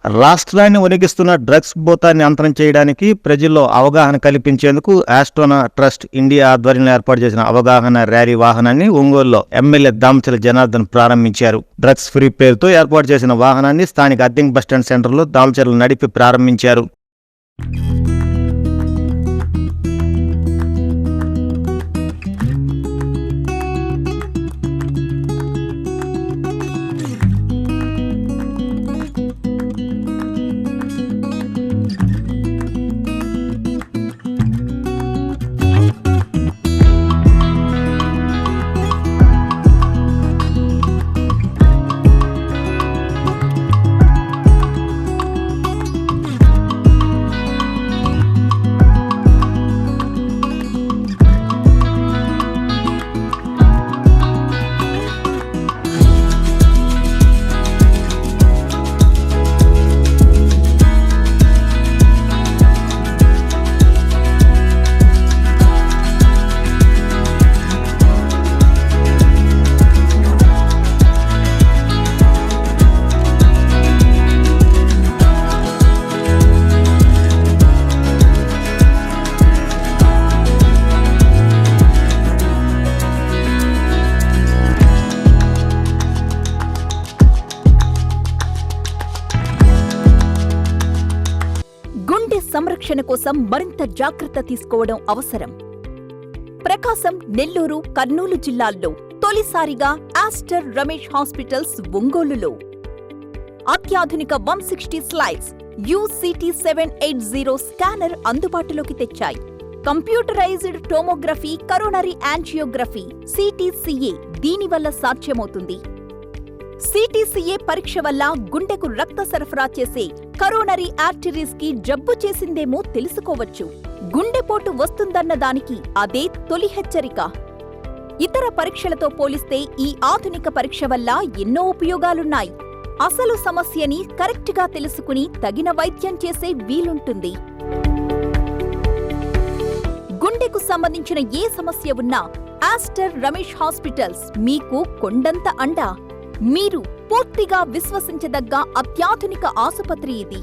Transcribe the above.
రాష్ట్రాన్ని వణికిస్తున్న డ్రగ్స్ భూతాన్ని అంతరం చేయడానికి ప్రజల్లో అవగాహన కల్పించేందుకు ఆస్ట్రోనా ట్రస్ట్ ఇండియా ఆధ్వర్యంలో ఏర్పాటు చేసిన అవగాహన ర్యాలీ వాహనాన్ని ఒంగోలులో ఎమ్మెల్యే దామచల జనార్దన్ ప్రారంభించారు. డ్రగ్స్ ఫ్రీ పేరుతో ఏర్పాటు చేసిన వాహనాన్ని స్థానిక అద్దెం బస్టాండ్ సెంటర్లో దామచల నడిపి ప్రారంభించారు. సంరక్షణ కోసం మరింత జాగ్రత్త తీసుకోవడం అవసరం. ప్రకాశం, నెల్లూరు, కర్నూలు జిల్లాల్లో తొలిసారిగా ఆస్టర్ రమేష్ హాస్పిటల్స్ ఒంగోలులో అత్యాధునిక 160 స్లైడ్స్ UCT 780 స్కానర్ అందుబాటులోకి తెచ్చాయి. Computerised tomography, coronary angiography, CTCA దీనివల్ల సాధ్యమవుతుంది. CTCA పరీక్ష వల్ల గుండెకు రక్త సరఫరా చేసే కరోనరీ ఆర్టరీస్ కి జబ్బు చేసిందేమో తెలుసుకోవచ్చు. గుండెపోటు వస్తుందన్న దానికి అదే తొలి హెచ్చరిక. ఇతర పరీక్షలతో పోలిస్తే ఈ ఆధునిక పరీక్ష వల్ల ఎన్నో ఉపయోగాలున్నాయి. అసలు సమస్యని కరెక్ట్గా తెలుసుకుని తగిన వైద్యం చేసే వీలుంటుంది. గుండెకు సంబంధించిన ఏ సమస్య ఉన్నా ఆస్టర్ రమేష్ హాస్పిటల్స్ మీకు కొండంత అండ. మీరు పూర్తిగా విశ్వసించదగ్గ అత్యాధునిక ఆసుపత్రి ఇది.